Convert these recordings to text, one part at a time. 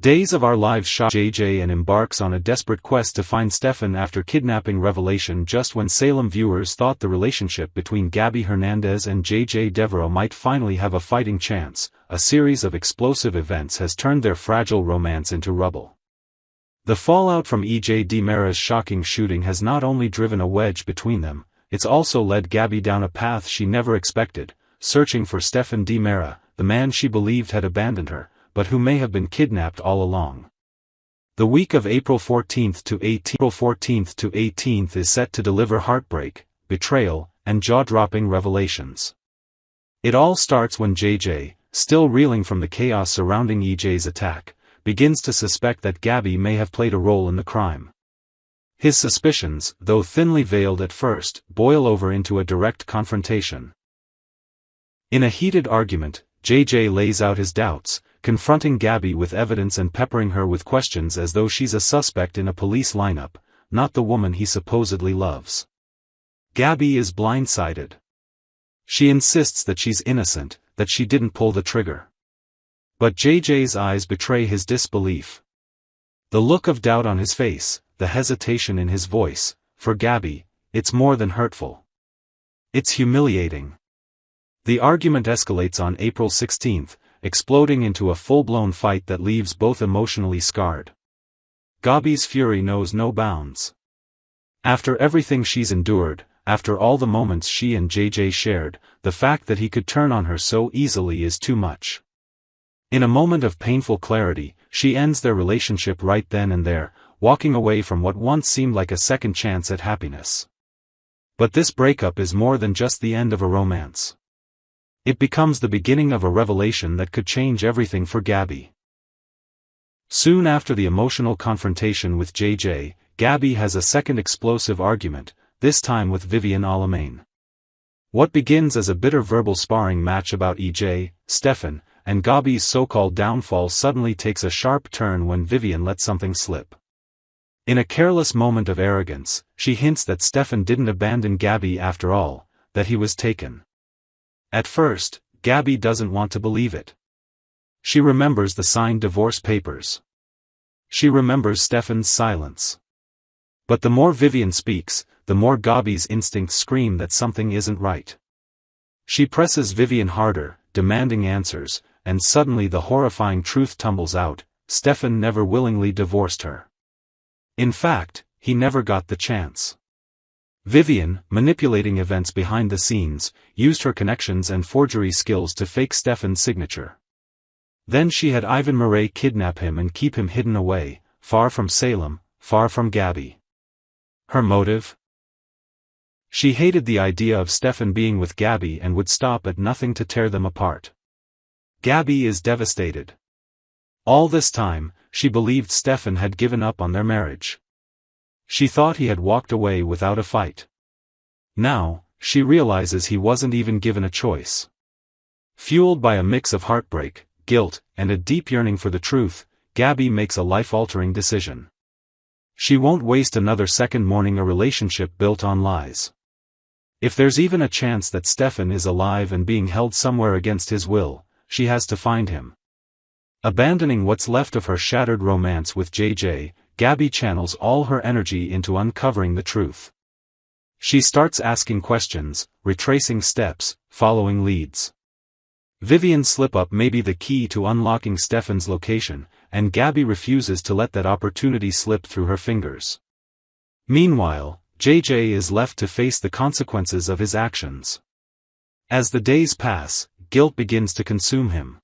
Days of Our Lives shock JJ and embarks on a desperate quest to find Stefan after kidnapping revelation. Just when Salem viewers thought the relationship between Gabby Hernandez and JJ Devereaux might finally have a fighting chance, a series of explosive events has turned their fragile romance into rubble. The fallout from EJ DiMera's shocking shooting has not only driven a wedge between them, it's also led Gabby down a path she never expected, searching for Stefan DiMera, the man she believed had abandoned her, but who may have been kidnapped all along. The week of April 14th to 18th is set to deliver heartbreak, betrayal, and jaw-dropping revelations. It all starts when JJ, still reeling from the chaos surrounding EJ's attack, begins to suspect that Gabby may have played a role in the crime. His suspicions, though thinly veiled at first, boil over into a direct confrontation. In a heated argument, JJ lays out his doubts, confronting Gabby with evidence and peppering her with questions as though she's a suspect in a police lineup, not the woman he supposedly loves. Gabby is blindsided. She insists that she's innocent, that she didn't pull the trigger. But JJ's eyes betray his disbelief. The look of doubt on his face, the hesitation in his voice, for Gabby, it's more than hurtful. It's humiliating. The argument escalates on April 16th, exploding into a full-blown fight that leaves both emotionally scarred. Gabby's fury knows no bounds. After everything she's endured, after all the moments she and JJ shared, the fact that he could turn on her so easily is too much. In a moment of painful clarity, she ends their relationship right then and there, walking away from what once seemed like a second chance at happiness. But this breakup is more than just the end of a romance. It becomes the beginning of a revelation that could change everything for Gabby. Soon after the emotional confrontation with JJ, Gabby has a second explosive argument, this time with Vivian Alamain. What begins as a bitter verbal sparring match about EJ, Stefan, and Gabby's so-called downfall suddenly takes a sharp turn when Vivian lets something slip. In a careless moment of arrogance, she hints that Stefan didn't abandon Gabby after all, that he was taken. At first, Gabby doesn't want to believe it. She remembers the signed divorce papers. She remembers Stefan's silence. But the more Vivian speaks, the more Gabby's instincts scream that something isn't right. She presses Vivian harder, demanding answers, and suddenly the horrifying truth tumbles out: Stefan never willingly divorced her. In fact, he never got the chance. Vivian, manipulating events behind the scenes, used her connections and forgery skills to fake Stefan's signature. Then she had Ivan Murray kidnap him and keep him hidden away, far from Salem, far from Gabby. Her motive? She hated the idea of Stefan being with Gabby and would stop at nothing to tear them apart. Gabby is devastated. All this time, she believed Stefan had given up on their marriage. She thought he had walked away without a fight. Now, she realizes he wasn't even given a choice. Fueled by a mix of heartbreak, guilt, and a deep yearning for the truth, Gabby makes a life-altering decision. She won't waste another second mourning a relationship built on lies. If there's even a chance that Stefan is alive and being held somewhere against his will, she has to find him. Abandoning what's left of her shattered romance with JJ, Gabby channels all her energy into uncovering the truth. She starts asking questions, retracing steps, following leads. Vivian's slip-up may be the key to unlocking Stefan's location, and Gabby refuses to let that opportunity slip through her fingers. Meanwhile, JJ is left to face the consequences of his actions. As the days pass, guilt begins to consume him.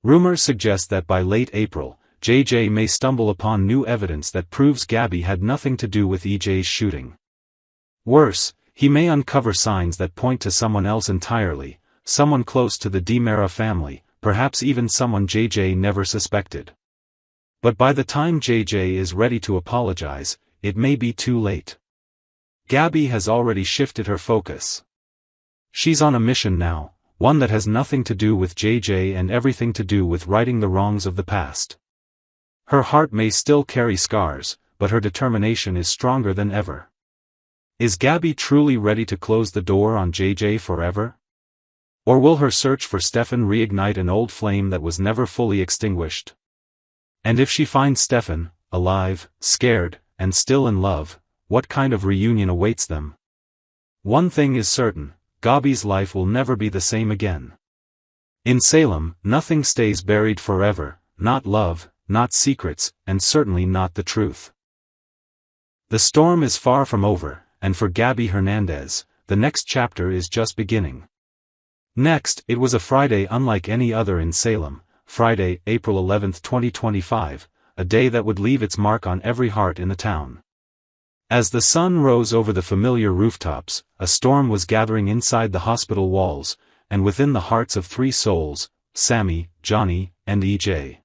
Rumors suggest that by late April, JJ may stumble upon new evidence that proves Gabby had nothing to do with EJ's shooting. Worse, he may uncover signs that point to someone else entirely, someone close to the DiMera family, perhaps even someone JJ never suspected. But by the time JJ is ready to apologize, it may be too late. Gabby has already shifted her focus. She's on a mission now, one that has nothing to do with JJ and everything to do with righting the wrongs of the past. Her heart may still carry scars, but her determination is stronger than ever. Is Gabby truly ready to close the door on JJ forever? Or will her search for Stefan reignite an old flame that was never fully extinguished? And if she finds Stefan, alive, scared, and still in love, what kind of reunion awaits them? One thing is certain, Gabi's life will never be the same again. In Salem, nothing stays buried forever, not love, not secrets, and certainly not the truth. The storm is far from over, and for Gabi Hernandez, the next chapter is just beginning. Next, it was a Friday unlike any other in Salem, Friday, April 11, 2025, a day that would leave its mark on every heart in the town. As the sun rose over the familiar rooftops, a storm was gathering inside the hospital walls, and within the hearts of three souls, Sammy, Johnny, and EJ.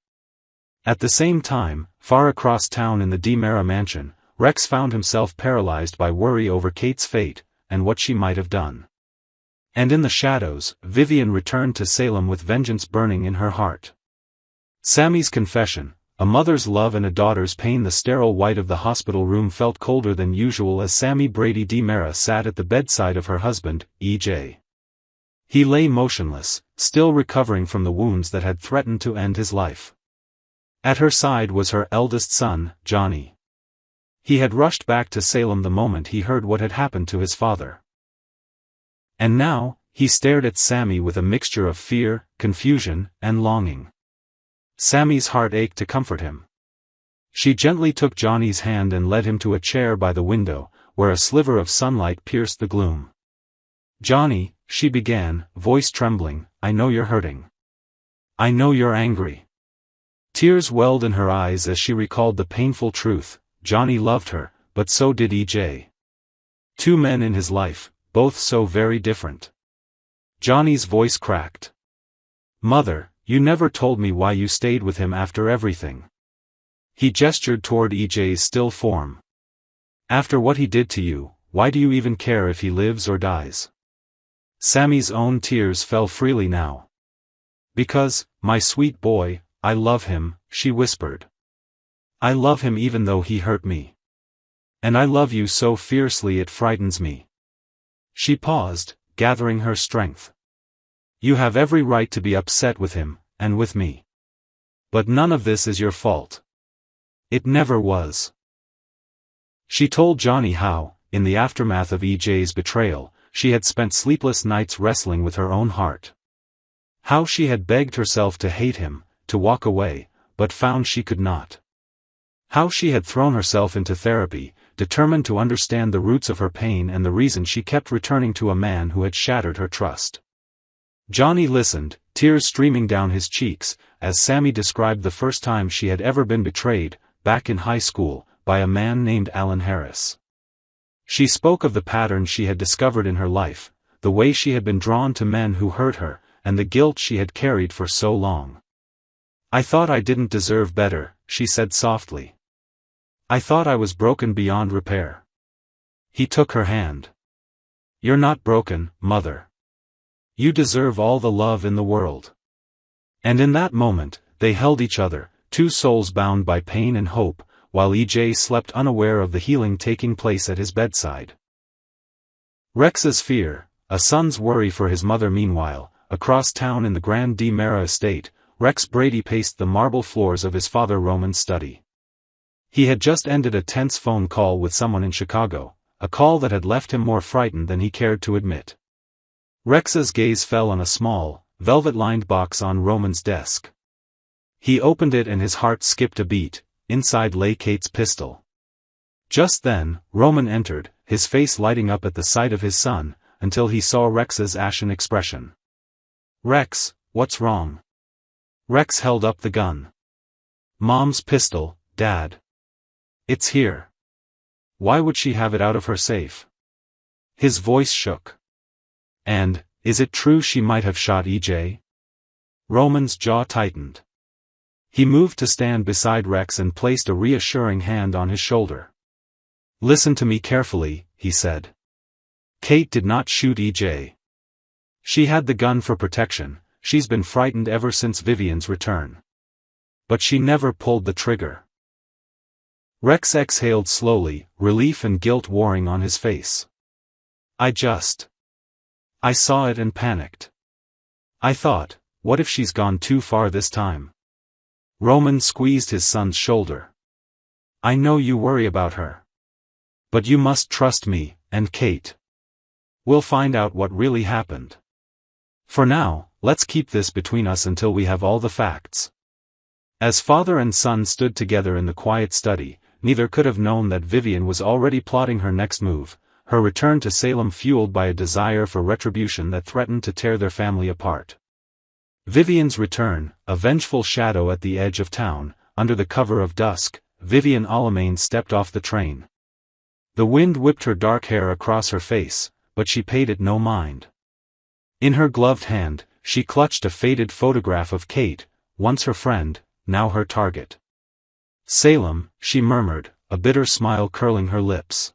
At the same time, far across town in the DiMera mansion, Rex found himself paralyzed by worry over Kate's fate, and what she might have done. And in the shadows, Vivian returned to Salem with vengeance burning in her heart. Sammy's confession, a mother's love and a daughter's pain. The sterile white of the hospital room felt colder than usual as Sammy Brady DiMera sat at the bedside of her husband, EJ. He lay motionless, still recovering from the wounds that had threatened to end his life. At her side was her eldest son, Johnny. He had rushed back to Salem the moment he heard what had happened to his father. And now, he stared at Sammy with a mixture of fear, confusion, and longing. Sammy's heart ached to comfort him. She gently took Johnny's hand and led him to a chair by the window, where a sliver of sunlight pierced the gloom. "Johnny," she began, voice trembling, "I know you're hurting. I know you're angry." Tears welled in her eyes as she recalled the painful truth. Johnny loved her, but so did EJ. Two men in his life, both so very different. Johnny's voice cracked. "Mother, you never told me why you stayed with him after everything." He gestured toward EJ's still form. "After what he did to you, why do you even care if he lives or dies?" Sammy's own tears fell freely now. "Because, my sweet boy, I love him," she whispered. "I love him even though he hurt me. And I love you so fiercely it frightens me." She paused, gathering her strength. "You have every right to be upset with him, and with me. But none of this is your fault. It never was." She told Johnny how, in the aftermath of EJ's betrayal, she had spent sleepless nights wrestling with her own heart. How she had begged herself to hate him, to walk away, but found she could not. How she had thrown herself into therapy, determined to understand the roots of her pain and the reason she kept returning to a man who had shattered her trust. Johnny listened, tears streaming down his cheeks, as Sammy described the first time she had ever been betrayed, back in high school, by a man named Alan Harris. She spoke of the pattern she had discovered in her life, the way she had been drawn to men who hurt her, and the guilt she had carried for so long. "I thought I didn't deserve better," she said softly. "I thought I was broken beyond repair." He took her hand. "You're not broken, Mother. You deserve all the love in the world." And in that moment, they held each other, two souls bound by pain and hope, while EJ slept unaware of the healing taking place at his bedside. Rex's fear, a son's worry for his mother. Meanwhile, across town in the Grand DiMera estate, Rex Brady paced the marble floors of his father Roman's study. He had just ended a tense phone call with someone in Chicago, a call that had left him more frightened than he cared to admit. Rex's gaze fell on a small, velvet-lined box on Roman's desk. He opened it and his heart skipped a beat. Inside lay Kate's pistol. Just then, Roman entered, his face lighting up at the sight of his son, until he saw Rex's ashen expression. "Rex, what's wrong?" Rex held up the gun. "Mom's pistol, Dad. It's here. Why would she have it out of her safe?" His voice shook. "And, is it true she might have shot EJ?" Roman's jaw tightened. He moved to stand beside Rex and placed a reassuring hand on his shoulder. "Listen to me carefully," he said. "Kate did not shoot EJ. She had the gun for protection, she's been frightened ever since Vivian's return. But she never pulled the trigger." Rex exhaled slowly, relief and guilt warring on his face. I saw it and panicked. I thought, what if she's gone too far this time?" Roman squeezed his son's shoulder. I know you worry about her. But you must trust me, and Kate. We'll find out what really happened. For now, let's keep this between us until we have all the facts. As father and son stood together in the quiet study, neither could have known that Vivian was already plotting her next move, her return to Salem fueled by a desire for retribution that threatened to tear their family apart. Vivian's return, a vengeful shadow at the edge of town, under the cover of dusk, Vivian Alamain stepped off the train. The wind whipped her dark hair across her face, but she paid it no mind. In her gloved hand, she clutched a faded photograph of Kate, once her friend, now her target. Salem, she murmured, a bitter smile curling her lips.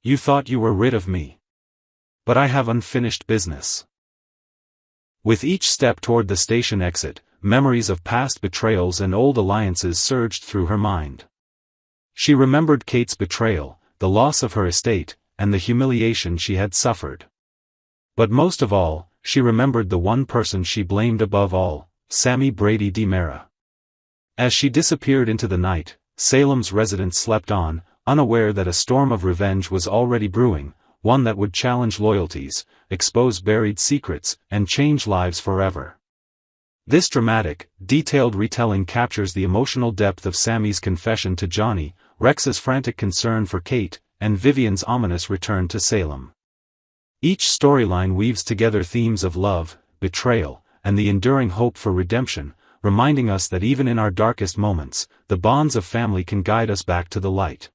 You thought you were rid of me. But I have unfinished business. With each step toward the station exit, memories of past betrayals and old alliances surged through her mind. She remembered Kate's betrayal, the loss of her estate, and the humiliation she had suffered. But most of all, she remembered the one person she blamed above all, Sammy Brady DiMera. As she disappeared into the night, Salem's residents slept on, unaware that a storm of revenge was already brewing, one that would challenge loyalties, expose buried secrets, and change lives forever. This dramatic, detailed retelling captures the emotional depth of Sammy's confession to Johnny, Rex's frantic concern for Kate, and Vivian's ominous return to Salem. Each storyline weaves together themes of love, betrayal, and the enduring hope for redemption, reminding us that even in our darkest moments, the bonds of family can guide us back to the light.